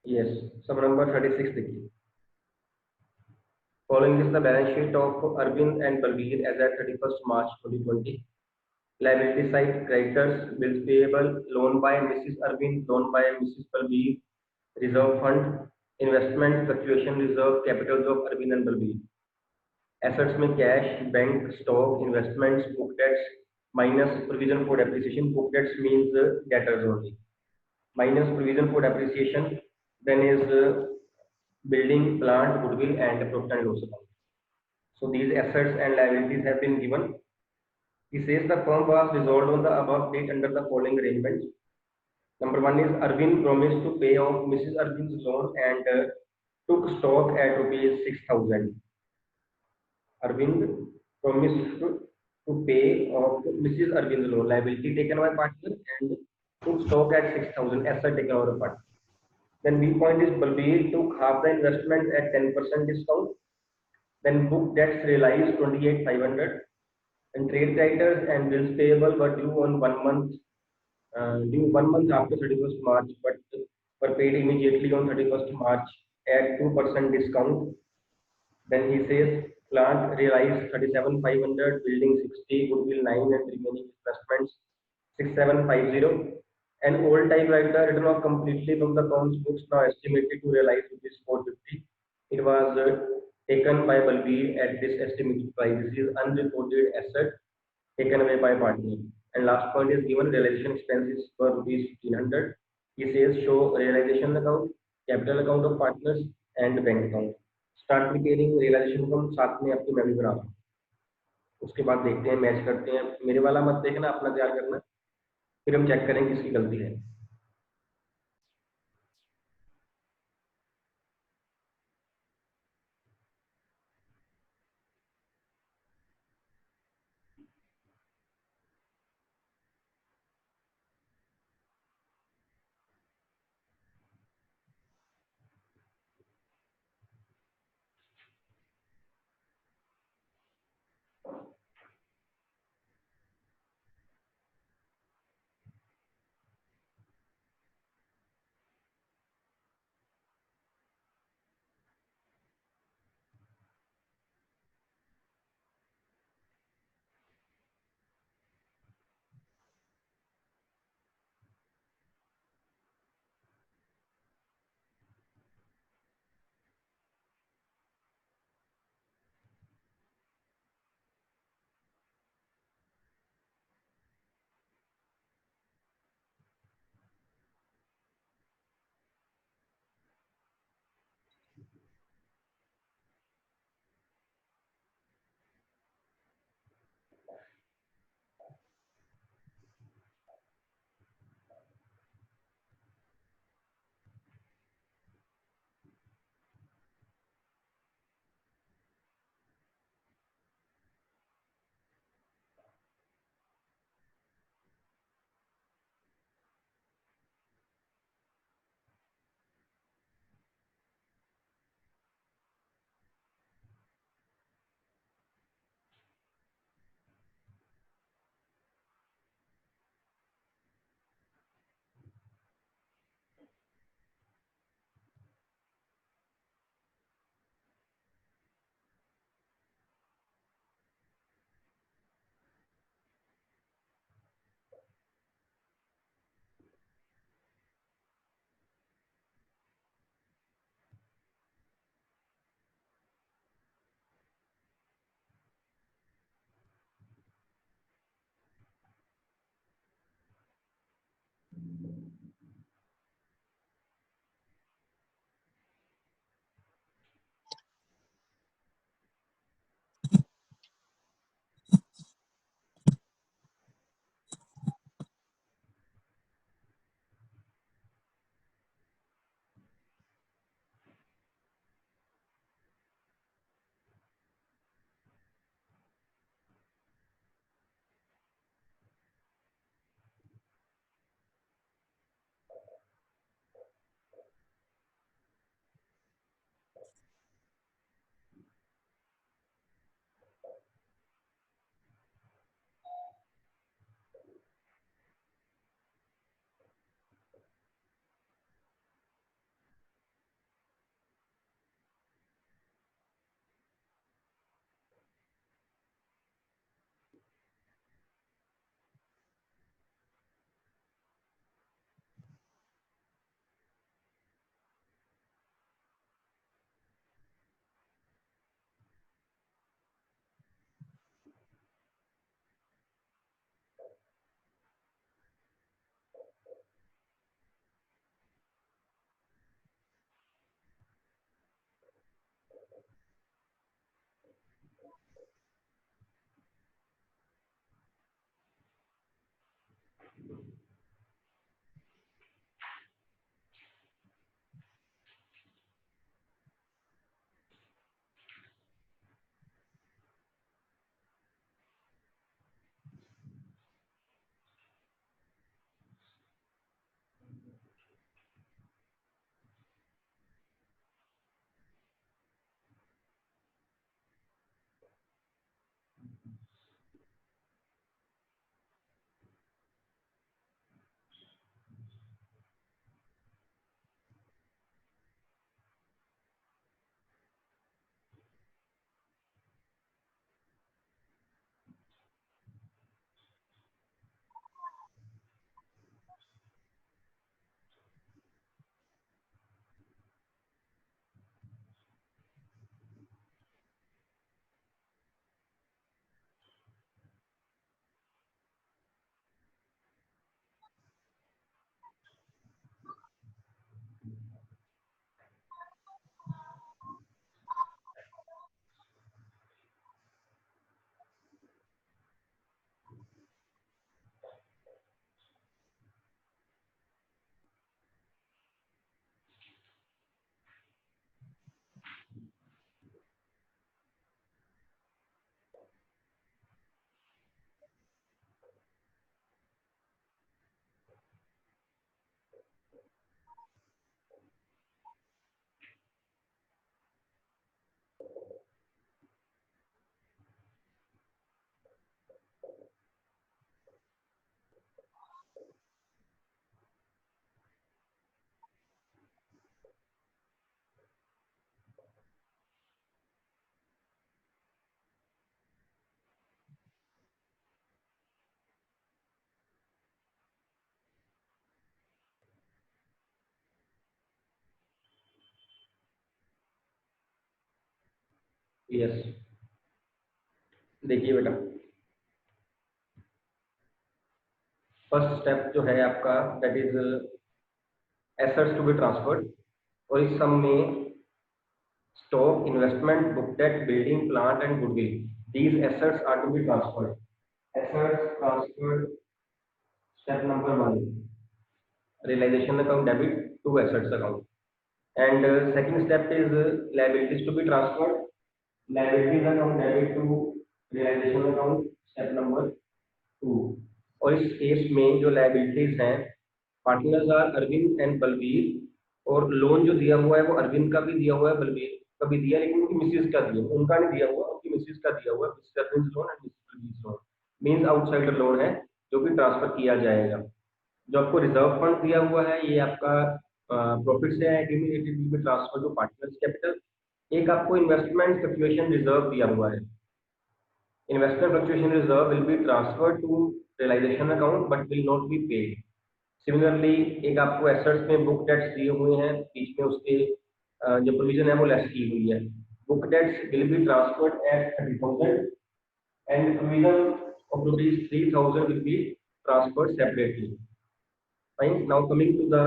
Yes, sub number 36 देखिए. Following is the balance sheet of Arvind and Balbir as at 31st March 2020. Liability side, creditors, bills payable, loan by Mrs. Arvind, loan by Mrs. Balbir, reserve fund, investment, fluctuation reserve, capitals of Arvind and Balbir. Assets में cash, bank, stock, investments, book debts, minus provision for depreciation. Book debts means debtors only. Minus provision for depreciation, then is building, plant, goodwill, and profit and loss account. So these assets and liabilities have been given. He says the firm was dissolved on the above date under the following arrangements. Number one is Arvind promised to pay off Mrs. Arvind's loan and took stock at rupees 6,000. Arvind promised to pay off Mrs. Arvind's loan, liability taken by partner, and took stock at 6,000, asset taken over partner. Then B point is Balbir took half the investment at 10% discount. Then book debts realized 28,500. And trade creditors and bills payable were due on 1 month, due 1 month after 31st March, but were paid immediately on 31st March at 2% discount. Then he says plant realized 37,500, building 60, goodwill 9, and remaining investments 6,750. An old typewriter written off completely from the firm's books now estimated to realize rupees 450. It was taken by Balbir at this estimated price. This is unreported asset taken away by partner. And last point is given realization expenses for rupees 1,500. He says show realization account, capital account of partners, and bank account. Start preparing realization को हम साथ में आपकी मैं भी बना रहा हूँ. उसके बाद देखते हैं, मैच करते हैं. मेरे वाला मत देखना, अपना तैयार करना, फिर हम चेक करेंगे किसकी गलती है. यस, देखिए बेटा, फर्स्ट स्टेप जो है आपका that is assets to be transferred, और इस सम में stock, investment, book debt, building, plant, and goodwill. These assets are to be transferred. Assets transferred. Step number one: realization account debit to assets account. And second step is liabilities to be transferred. Liabilities account debit to realization account. Step number two. और इस case में जो liabilities हैं, partners are Arvind and Balbir, और loan जो दिया हुआ है वो अरविंद का भी दिया हुआ है, बलबीर का भी दिया, लेकिन उनकी मिसेज का दिया, उनका नहीं दिया हुआ, उनकी मिसेज का दिया हुआ है, Mrs Arvind loan and Mrs Balbir loan, means outsider loan है जो कि ट्रांसफर किया जाएगा। जो आपको रिजर्व फंड दिया हुआ है ये आपका प्रॉफिट से है, immediately transfer to partners capital. एक आपको इन्वेस्टमेंट फ्लक्चुएशन रिजर्व दिया हुआ है, investment fluctuation reserve will be transferred to realization account but will not be paid. Similarly, एक आपको assets में book debts दिए हुए हैं, बीच में उसके जो provision है वो लेस की हुई है। book debts will be transferred at 30,000 and provision of rupees 3,000 will be transferred separately. Fine. Now coming to the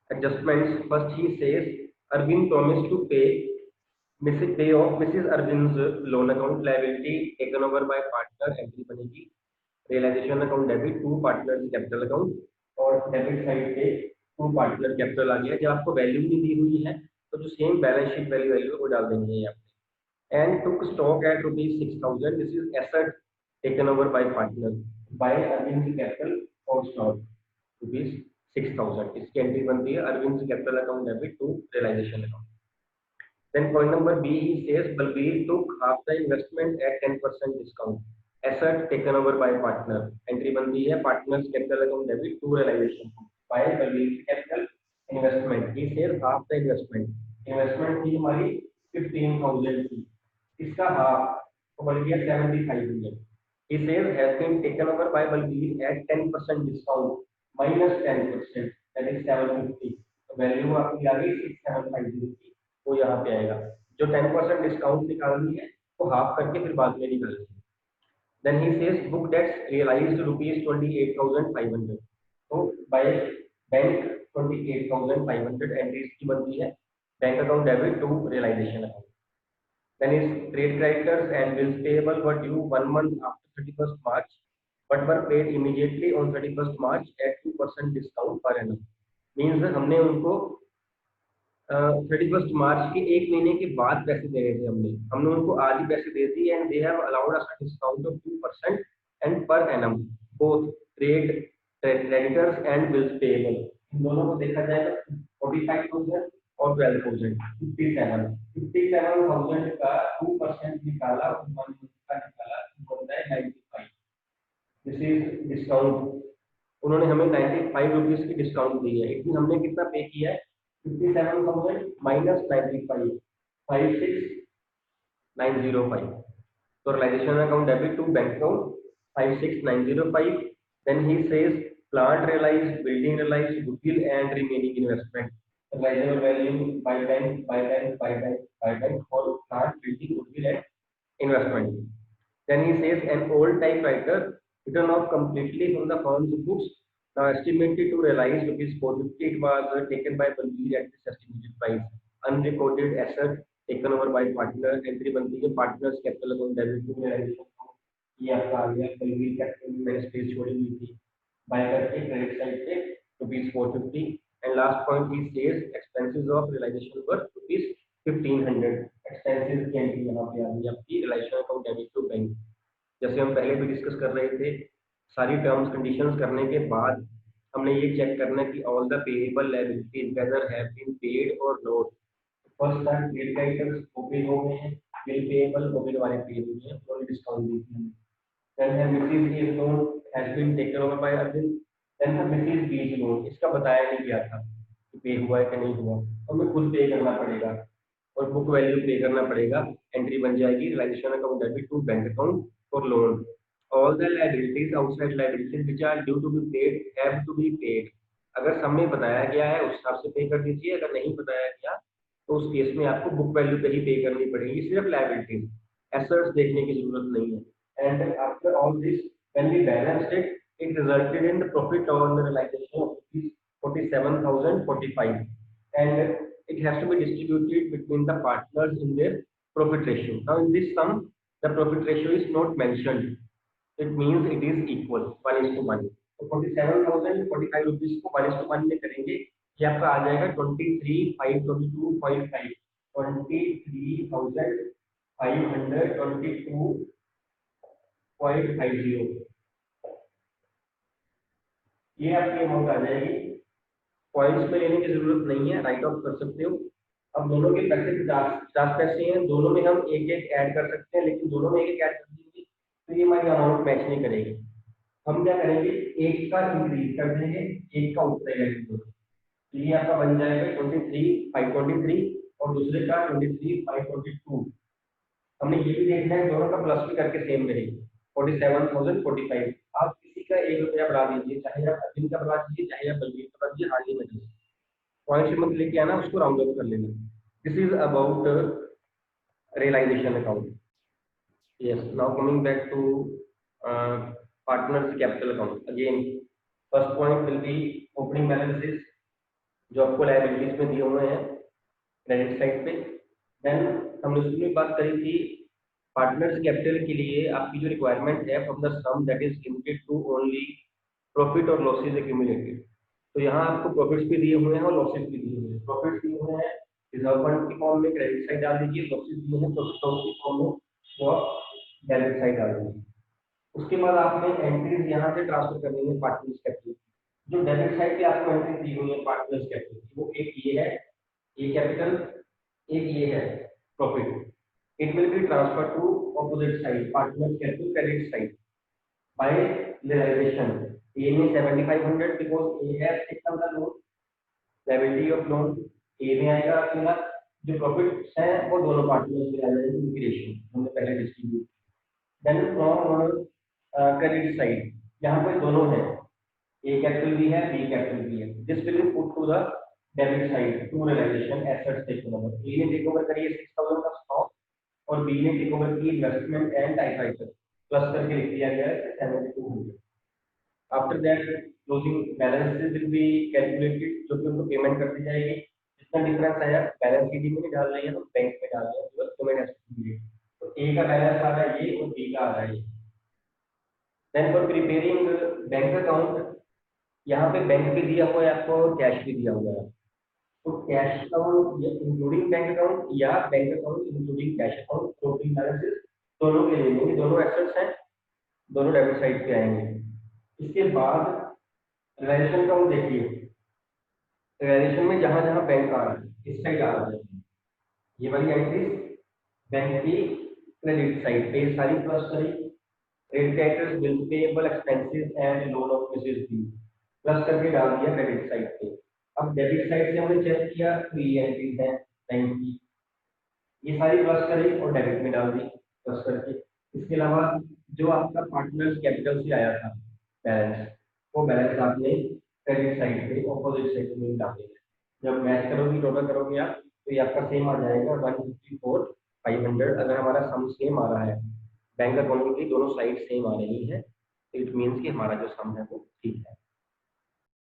adjustments, first he says Arvind promised to pay pay off Mrs. Arvind's loan account liability taken over by partner, entry बनेगी realisation account debit to partner capital account, और debit side पे to partner capital आ गया। जब आपको value नहीं दी हुई है तो जो सेम बैलेंस शीट वैल्यू वो डाल देनी है यहाँ पे। And took stock at ₹6,000, this is asset taken over by partner by Arvind capital और स्टॉक ₹6,000, इसकी एंट्री बनती है Arvind capital account debit to realization account. Then point number B, he says Balbir took half the investment at 10% discount. Asset taken over by partner. Entry बनती है partners capital account debit to realization by Balbir capital investment. He says half the investment. Investment थी हमारी 15,000 की, इसका half तो बन गया 75,000. He says has been taken over by Balbir at 10% discount minus 10%, that is 750. तो वैल्यू आपकी आ गई 6750 की, वो यहाँ पे आएगा। जो 10% डिस्काउंट निकालनी है वो हाफ करके फिर बाद में निकालनी है। Then he says book debts realized ₹28,500, तो बाय बैंक 28,500 एंट्रीज की बनती है bank account debit to realization account. Then is trade creditors and bills payable were due 1 month after 31st March but were paid immediately on 31st March at 2% discount per annum। Means हमने उनको 31st मार्च के एक महीने के बाद पैसे दे रहे थे, हमने उनको आज ही पैसे दे दिए, and they have allowed us a discount of 2% and पर एनम both trade creditors and bills payable. इन दोनों को देखा जाएगा 45,000 और 12,000, 57,000 का 2% निकाला, 1 month का निकाला, होता है 95। दिस इज डिस्काउंट, उन्होंने हमें 95 रुपीज की डिस्काउंट दी है। इतनी हमने कितना पे किया है 57,000 minus 95, 56,905. So realization account debit to bank account 56,905. Then he says plant realized, building realized, goodwill and remaining investment. Realizable value by bank for plant, building, goodwill and investment. Then he says an old typewriter written off completely from the firm's books, now estimated to realize ₹450. It was taken by Balbir at this estimated price. Unrecorded asset taken over by partner, entry बनती है partners capital account debit to realization। ये आपका आ गया Balbir capital में मैंने space छोड़ी हुई थी, बाय करके क्रेडिट साइड पे ₹450। And last point he says expenses of realization were ₹1,500। Expenses की एंट्री यहाँ पे आ गई आपकी realization account debit to bank. जैसे हम पहले भी डिस्कस कर रहे थे, सारी टर्म्स कंडीशंस करने के बाद हमने ये चेक करना है कि all the payable liabilities whether have been paid और not. First time paid creditors वो पे हो गए हैं, बिल पेएबल वो बिल वाले पे हुए हैं, उन्होंने डिस्काउंट दी थी। देन है Mrs A loan has been taken over by Arvind. Then है मिसेज बी लोन, इसका बताया नहीं गया था कि पे हुआ है कि नहीं हुआ, हमें खुद पे करना पड़ेगा और बुक वैल्यू पे करना पड़ेगा। एंट्री बन जाएगी realization account debit to bank account for loan. All the liabilities outside liabilities which are due to be paid have to be paid। अगर सब में बताया गया है उस हिसाब से पे कर दीजिए, अगर नहीं बताया गया तो उस केस में आपको बुक वैल्यू पे ही पे करनी पड़ेगी, सिर्फ लायबिलिटीज, एसेट्स देखने की जरूरत नहीं है। And after all this when we balanced it, it resulted in the profit on realization of 47,045 and it has to be distributed between the partners in their profit ratio. Now in this sum the profit ratio is not mentioned, it means it is equal 1:1। तो 47,045 rupees को 1:1 में करेंगे, ये आपका आ जाएगा 23,522.5, 23,522.50, ये आपकी amount आ जाएगी। पॉइंट्स में लेने की जरूरत नहीं है, राइट ऑफ कर सकते हो। अब दोनों के पैसे 50 पैसे हैं, दोनों में हम एक एक ऐड कर सकते हैं, लेकिन दोनों में एक एक ऐड कर देंगे तो ये हमारी अमाउंट मैच नहीं करेगी। हम क्या करेंगे, एक का इंक्रीज कर देंगे, एक का उठेगा, तो ये आपका बन जाएगा 23,523 और दूसरे का 23,522। हमने ये भी देखना है दोनों का प्लस भी करके सेम मिलेगी 47,045। आप किसी का 1 रुपया बढ़ा दीजिए, चाहे आप अरविंद का बढ़ा दीजिए, चाहे आप बलवीर का बढ़ा दीजिए, हार्डली मैटर, पॉइंट मत लेके आना, उसको राउंड ऑफ कर लेना। This is about realization account. Yes, now coming back to partners capital account. Again, first point will be opening balances जो आपको लायबिलिटीज में दिए हुए हैं क्रेडिट साइड पे। देन हमने उसमें बात करी थी पार्टनर्स कैपिटल के लिए आपकी जो रिक्वायरमेंट है from the sum that is limited to only profit और लॉसेज एक्यूमुलेटेड। तो यहाँ आपको प्रॉफिट्स भी दिए हुए हैं और लॉसेज भी दिए हुए हैं। प्रॉफिट्स दिए हुए हैं रिजर्व फंड की फॉर्म में क्रेडिट साइड डाल दीजिए, लॉसेज दिए हैं प्रॉफिट लॉस की फॉर्म में वो डेबिट साइड डाल दीजिए। उसके बाद आपने एंट्रीज यहाँ से ट्रांसफर करनी है पार्टनर्स कैपिटल। जो डेबिट साइड पे आपको एंट्री दी हुई है पार्टनर्स कैपिटल की, वो एक ये है, ये कैपिटल, एक ये है profit. It will be transfer to opposite side partners capital credit side by realisation. A में 7500 because A has taken the loan, liability of loan A में आएगा आपका। जो प्रॉफिट्स हैं वो दोनों पार्टनर्स में आ जाएंगे, उनकी रेशियो हमने पहले distribute. Then from credit side यहाँ पे दोनों हैं, ए कैपिटल भी है, बी कैपिटल भी है। This will be put to the debit side to realisation assets take over. A ने टेक ओवर करी 6000 का स्टॉक और बी ने टेक ओवर की इन्वेस्टमेंट एंड टाइपराइटर, प्लस करके लिख दिया गया है 7200। After that closing balances will be calculated, जो कि उनको पेमेंट कर दी जाएगी। जितना डिफरेंस आया बैलेंस शीट में डाल रहे हैं हम, बैंक में डाल रहे हैं, plus payment has to be. तो ए का बैलेंस आ रहा है ये और बी का आ रहा है ये। Then for preparing bank account, यहाँ पे बैंक भी दिया हुआ है आपको और कैश भी दिया हुआ है। तो cash account including bank account या bank account including cash account, total balances दोनों के लिए लेंगे, दोनों एसेट्स हैं, दोनों डेबिट साइड पे आएंगे। इसके बाद रियलाइजेशन अकाउंट देखिए, रियलाइजेशन में जहां जहां बैंक आ रहा है इस साइड आ रहा है, ये वाली एंट्री बैंक की क्रेडिट साइड पे सारी प्लस करी। Creditors bill payable expenses and loan of Mrs B plus करके डाल दिया क्रेडिट साइड पे। अब डेबिट साइड से हमने चेक किया तो ये एंट्रीज है बैंक की, ये सारी प्लस करी और डेबिट में डाल दी प्लस करके। इसके अलावा जो आपका पार्टनर्स कैपिटल से आया था बैलेंस, वो बैलेंस आपने क्रेडिट साइड पे ऑपोजिट साइड में डाल दिया। जब मैच करोगे टोटल करोगे आप तो ये आपका सेम आ जाएगा 154,500। अगर हमारा सम सेम आ रहा है, बैंक अकाउंट की दोनों साइड सेम आ रही है, तो इट मीन्स कि हमारा जो सम है वो ठीक है।